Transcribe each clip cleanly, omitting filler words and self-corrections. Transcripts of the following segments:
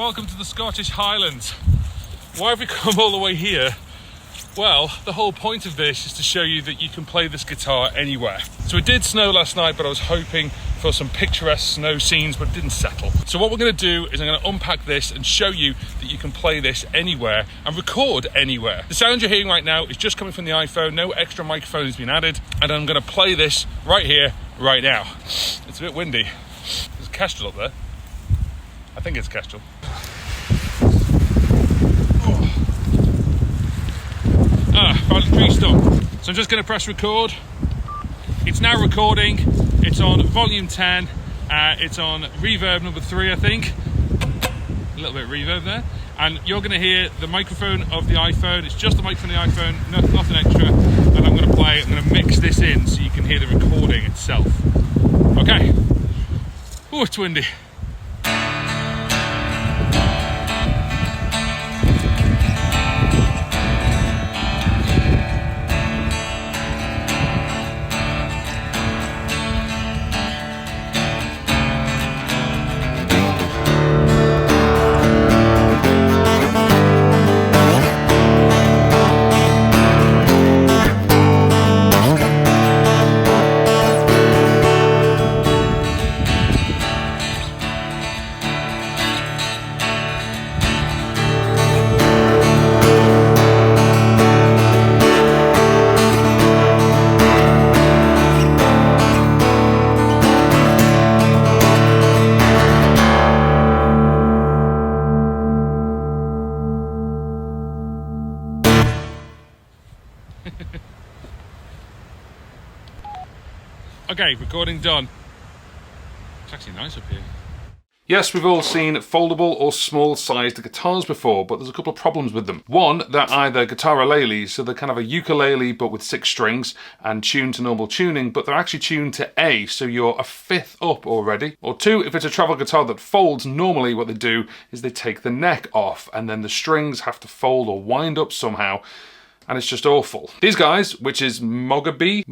welcome to the Scottish Highlands. Why have we come all the way here? Well, the whole point of this is to show you that you can play this guitar anywhere. So it did snow last night, but I was hoping for some picturesque snow scenes, but it didn't settle. So what we're going to do is I'm going to unpack this and show you that you can play this anywhere and record anywhere. The sound you're hearing right now is just coming from the iPhone. No extra microphone has been added, and I'm going to play this right here, right now. It's a bit windy. There's a Kestrel up there. I think it's Kestrel. Found a tree stump. So I'm just going to press record. It's now recording. It's on volume 10. It's on reverb number 3, I think. A little bit of reverb there. And you're going to hear the microphone of the iPhone. It's just the microphone of the iPhone, nothing extra. And I'm going to play it. I'm going to mix this in so you can hear the recording itself. Okay. Oh, it's windy. Okay, recording done. It's actually nice up here. Yes, we've all seen foldable or small-sized guitars before, but there's a couple of problems with them. One, they're either guitar-ukulele, so they're kind of a ukulele but with 6 strings and tuned to normal tuning, but they're actually tuned to A, so you're a 5th up already. Or 2, if it's a travel guitar that folds, normally what they do is they take the neck off and then the strings have to fold or wind up somehow. And it's just awful. These guys, which is Mogabi,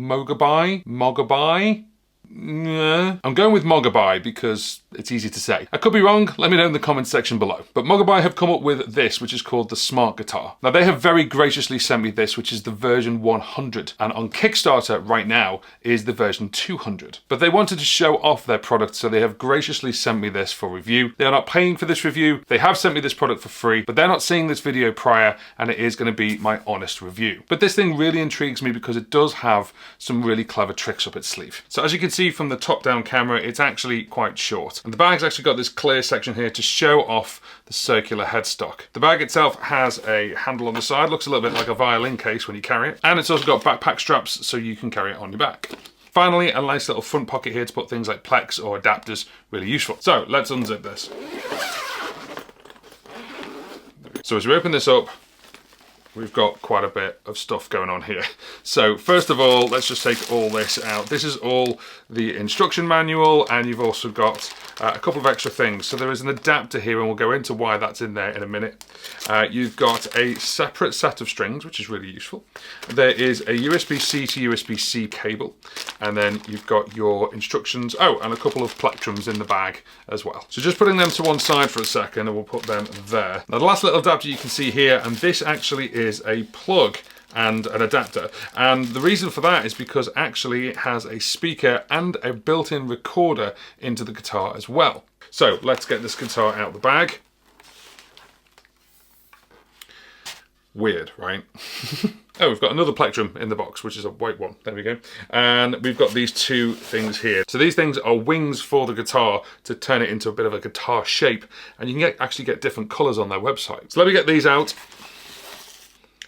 I'm going with Mogabi because it's easy to say. I could be wrong, let me know in the comments section below. But Mogabi have come up with this, which is called the Smart Guitar. Now they have very graciously sent me this, which is the version 100. And on Kickstarter right now is the version 200. But they wanted to show off their product, so they have graciously sent me this for review. They are not paying for this review. They have sent me this product for free, but they're not seeing this video prior, and it is going to be my honest review. But this thing really intrigues me because it does have some really clever tricks up its sleeve. So as you can see from the top-down camera, it's actually quite short. And the bag's actually got this clear section here to show off the circular headstock. The bag itself has a handle on the side, looks a little bit like a violin case when you carry it. And it's also got backpack straps so you can carry it on your back. Finally, a nice little front pocket here to put things like plex or adapters, really useful. So let's unzip this. So as we open this up, we've got quite a bit of stuff going on here. So first of all, let's just take all this out. This is all the instruction manual, and you've also got a couple of extra things. So there is an adapter here, and we'll go into why that's in there in a minute. You've got a separate set of strings, which is really useful. There is a USB-C to USB-C cable, and then you've got your instructions. Oh, and a couple of plectrums in the bag as well. So just putting them to one side for a second, and we'll put them there. Now the last little adapter you can see here, and this actually is a plug and an adapter, and the reason for that is because actually it has a speaker and a built-in recorder into the guitar as well. So let's get this guitar out of the bag. Weird, right? Oh, we've got another plectrum in the box, which is a white one. There we go. And we've got these two things here. So these things are wings for the guitar to turn it into a bit of a guitar shape, and you can actually get different colors on their website. So let me get these out.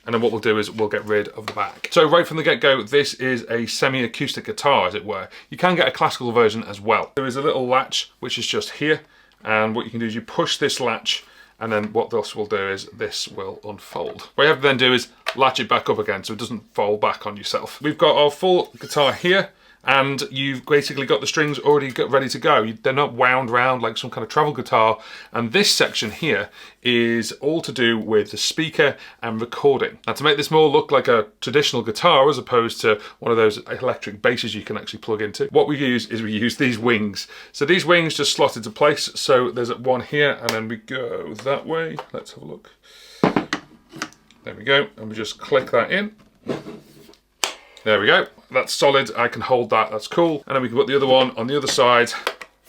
And then what we'll do is we'll get rid of the back. So right from the get-go, this is a semi-acoustic guitar, as it were. You can get a classical version as well. There is a little latch, which is just here. And what you can do is you push this latch, and then what this will do is this will unfold. What you have to then do is latch it back up again so it doesn't fall back on yourself. We've got our full guitar here, and you've basically got the strings already ready to go. They're not wound round like some kind of travel guitar. And this section here is all to do with the speaker and recording. Now, to make this more look like a traditional guitar as opposed to one of those electric basses you can actually plug into, what we use these wings. So these wings just slot into place. So there's one here, and then we go that way. Let's have a look. There we go, and we just click that in. There we go, that's solid, I can hold that, that's cool. And then we can put the other one on the other side,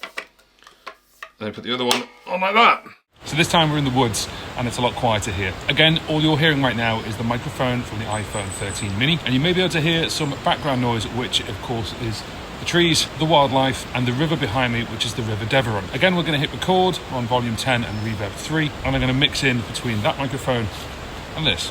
and then put the other one on like that. So this time we're in the woods, and it's a lot quieter here. Again, all you're hearing right now is the microphone from the iPhone 13 mini, and you may be able to hear some background noise, which of course is the trees, the wildlife, and the river behind me, which is the River Deveron. Again, we're going to hit record, we're on volume 10 and reverb 3, and I'm going to mix in between that microphone and this.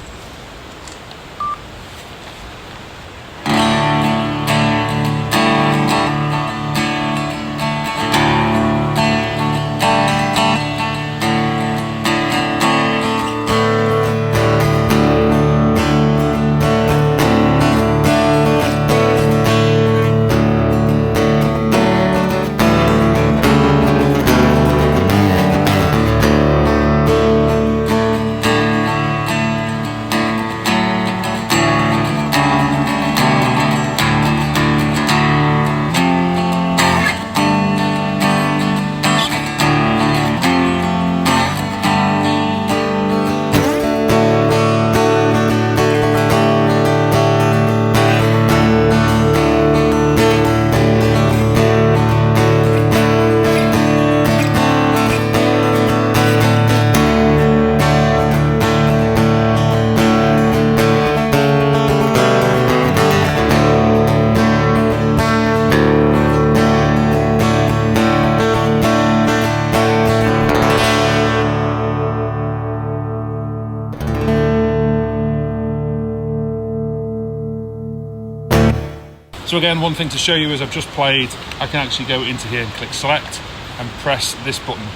So again, one thing to show you is I've just played, I can actually go into here and click select and press this button.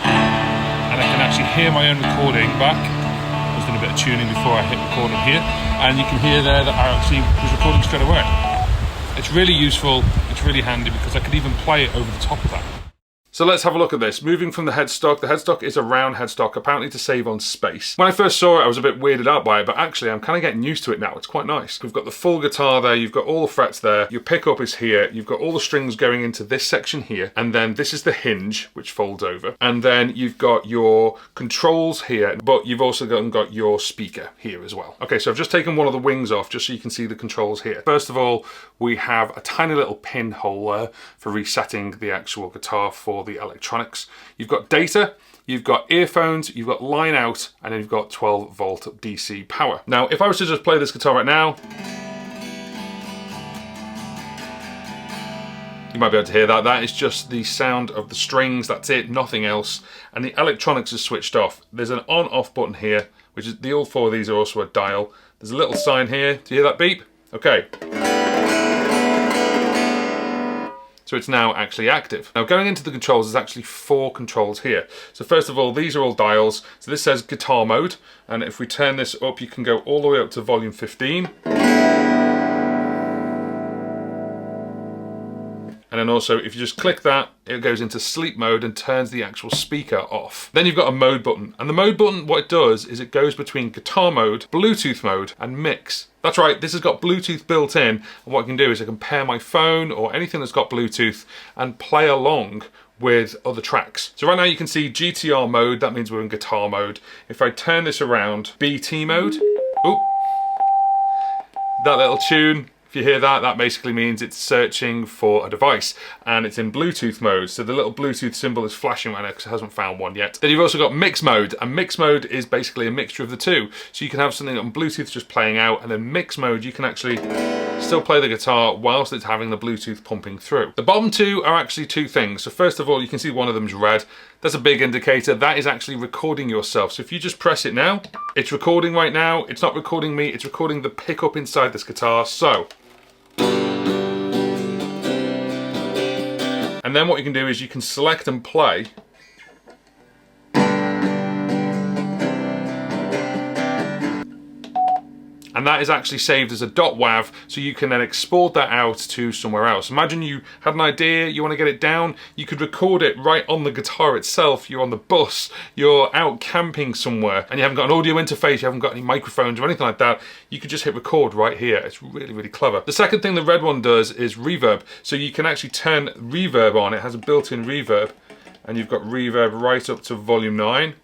And I can actually hear my own recording back. I was doing a bit of tuning before I hit record on here. And you can hear there that I actually was recording straight away. It's really useful, it's really handy because I could even play it over the top of that. So let's have a look at this. Moving from the headstock is a round headstock, apparently to save on space. When I first saw it, I was a bit weirded out by it, but actually I'm kind of getting used to it now. It's quite nice. We've got the full guitar there, you've got all the frets there, your pickup is here, you've got all the strings going into this section here, and then this is the hinge, which folds over. And then you've got your controls here, but you've also got your speaker here as well. Okay, so I've just taken one of the wings off just so you can see the controls here. First of all, we have a tiny little pinhole there for resetting the actual guitar for the electronics. You've got data, you've got earphones, you've got line out, and then you've got 12 volt DC power. Now, if I was to just play this guitar right now, you might be able to hear that. That is just the sound of the strings, that's it, nothing else. And the electronics is switched off. There's an on-off button here, which is, all four of these are also a dial. There's a little sign here. Do you hear that beep? Okay. So it's now actually active. Now going into the controls, there's actually 4 controls here. So first of all, these are all dials. So this says guitar mode. And if we turn this up, you can go all the way up to volume 15. And then also, if you just click that, it goes into sleep mode and turns the actual speaker off. Then you've got a mode button. And the mode button, what it does is it goes between guitar mode, Bluetooth mode, and mix. That's right, this has got Bluetooth built in. And what I can do is I can pair my phone or anything that's got Bluetooth and play along with other tracks. So right now you can see GTR mode, that means we're in guitar mode. If I turn this around, BT mode, oh, that little tune, if you hear that, that basically means it's searching for a device and it's in Bluetooth mode. So the little Bluetooth symbol is flashing right now because it hasn't found one yet. Then you've also got mix mode, and mix mode is basically a mixture of the two. So you can have something on Bluetooth just playing out, and then mix mode, you can actually still play the guitar whilst it's having the Bluetooth pumping through. The bottom two are actually 2 things. So first of all, you can see one of them's red. That's a big indicator. That is actually recording yourself. So if you just press it now, it's recording right now. It's not recording me, it's recording the pickup inside this guitar. So, and then what you can do is you can select and play. and that is actually saved as a .wav, so you can then export that out to somewhere else. Imagine you had an idea, you want to get it down, you could record it right on the guitar itself. You're on the bus, you're out camping somewhere, and you haven't got an audio interface, you haven't got any microphones or anything like that. You could just hit record right here. It's really, really clever. The second thing the red one does is reverb. So you can actually turn reverb on. It has a built-in reverb, and you've got reverb right up to volume 9.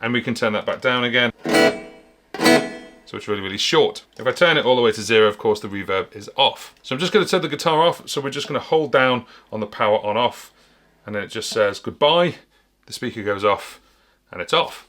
And we can turn that back down again. So it's really, really short. If I turn it all the way to 0, of course, the reverb is off. So I'm just going to turn the guitar off. So we're just going to hold down on the power on off, and then it just says goodbye. The speaker goes off, and it's off.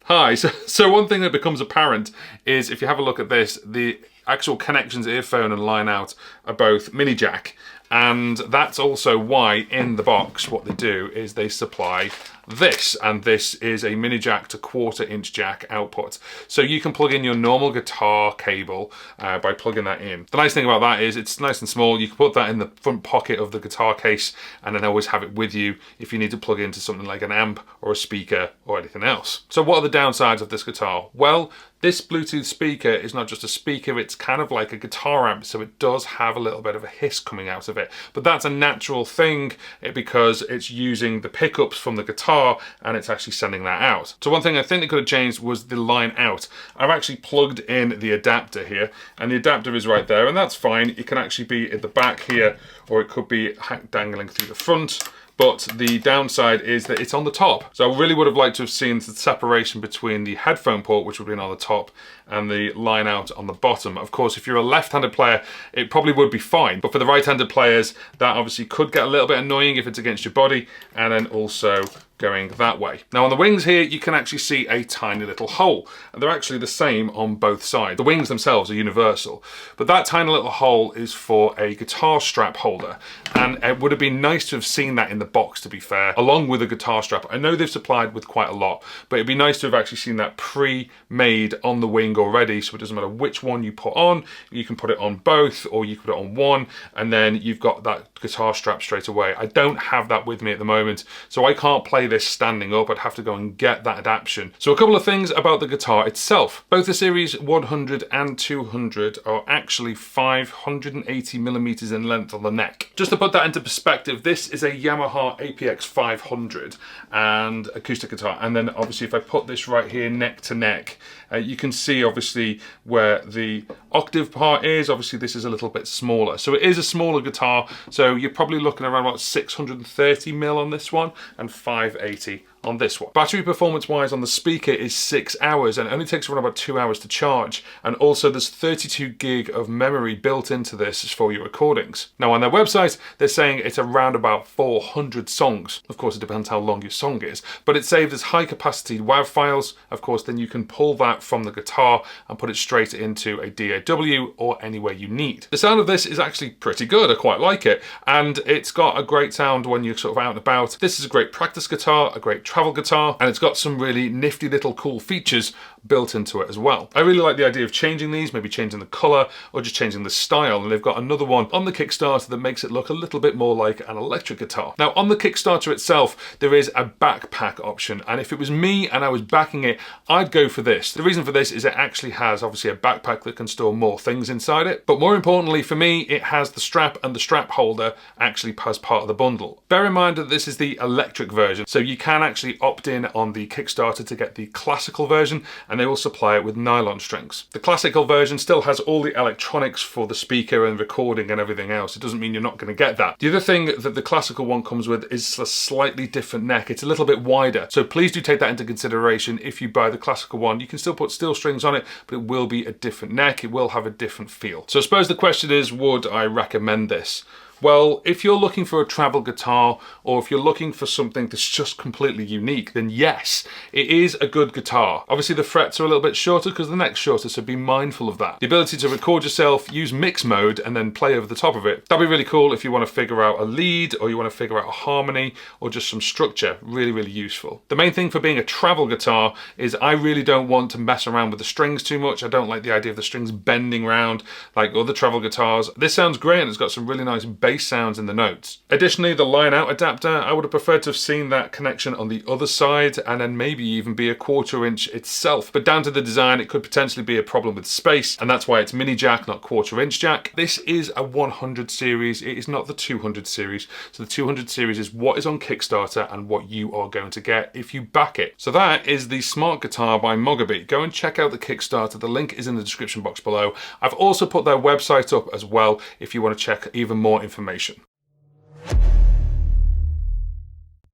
Hi, so one thing that becomes apparent is if you have a look at this, the actual connections, earphone and line out, are both mini jack. And that's also why in the box what they do is they supply this, and this is a mini jack to 1/4 inch jack output. So you can plug in your normal guitar cable by plugging that in. The nice thing about that is it's nice and small. You can put that in the front pocket of the guitar case and then always have it with you if you need to plug into something like an amp or a speaker or anything else. So what are the downsides of this guitar? Well, this Bluetooth speaker is not just a speaker, it's kind of like a guitar amp, so it does have a little bit of a hiss coming out of it. But that's a natural thing because it's using the pickups from the guitar and it's actually sending that out. So one thing I think they could have changed was the line out. I've actually plugged in the adapter here, and the adapter is right there, and that's fine. It can actually be at the back here, or it could be dangling through the front. But the downside is that it's on the top. So I really would have liked to have seen the separation between the headphone port, which would have been on the top, and the line out on the bottom. Of course, if you're a left-handed player, it probably would be fine. But for the right-handed players, that obviously could get a little bit annoying if it's against your body, and then also going that way. Now on the wings here, you can actually see a tiny little hole, and they're actually the same on both sides. The wings themselves are universal, but that tiny little hole is for a guitar strap holder, and it would have been nice to have seen that in the box, to be fair, along with a guitar strap. I know they've supplied with quite a lot, but it'd be nice to have actually seen that pre-made on the wing already, so it doesn't matter which one you put on, you can put it on both, or you can put it on one, and then you've got that guitar strap straight away. I don't have that with me at the moment, so I can't play this standing up. I'd have to go and get that adaptation. So a couple of things about the guitar itself. Both the Series 100 and 200 are actually 580 millimeters in length on the neck. Just to put that into perspective, this is a Yamaha APX 500 and acoustic guitar. And then obviously if I put this right here neck to neck, you can see obviously where the octave part is. Obviously this is a little bit smaller. So it is a smaller guitar. So you're probably looking around about 630 mil on this one and 580 on this one. Battery performance wise on the speaker is 6 hours and it only takes around about 2 hours to charge. And also there's 32 gig of memory built into this for your recordings. Now on their website, they're saying it's around about 400 songs. Of course, it depends how long your song is, but it's saved as high capacity WAV files. Of course, then you can pull that from the guitar and put it straight into a DAW or anywhere you need. The sound of this is actually pretty good. I quite like it. And it's got a great sound when you're sort of out and about. This is a great practice guitar, a great travel guitar, and it's got some really nifty little cool features built into it as well. I really like the idea of changing these, maybe changing the color or just changing the style. And they've got another one on the Kickstarter that makes it look a little bit more like an electric guitar. Now on the Kickstarter itself, there is a backpack option. And if it was me and I was backing it, I'd go for this. The reason for this is it actually has obviously a backpack that can store more things inside it. But more importantly for me, it has the strap and the strap holder actually as part of the bundle. Bear in mind that this is the electric version. So you can actually opt in on the Kickstarter to get the classical version, and they will supply it with nylon strings. The classical version still has all the electronics for the speaker and recording and everything else. It doesn't mean you're not going to get that. The other thing that the classical one comes with is a slightly different neck. It's a little bit wider. So please do take that into consideration. If you buy the classical one, you can still put steel strings on it, but it will be a different neck. It will have a different feel. So I suppose the question is, would I recommend this? Well, if you're looking for a travel guitar or if you're looking for something that's just completely unique, then yes, it is a good guitar. Obviously the frets are a little bit shorter because the neck's shorter, so be mindful of that. The ability to record yourself, use mix mode and then play over the top of it. That'd be really cool if you want to figure out a lead or you want to figure out a harmony or just some structure. Really, really useful. The main thing for being a travel guitar is I really don't want to mess around with the strings too much. I don't like the idea of the strings bending around like other travel guitars. This sounds great and it's got some really nice bass sounds in the notes. Additionally, the line out adapter, I would have preferred to have seen that connection on the other side and then maybe even be a 1/4 inch itself. But down to the design, it could potentially be a problem with space, and that's why it's mini jack, not 1/4 inch jack. This is a 100 series. It is not the 200 series. So the 200 series is what is on Kickstarter and what you are going to get if you back it. So that is the Smart Guitar by Mogabi. Go and check out the Kickstarter. The link is in the description box below. I've also put their website up as well if you want to check even more information.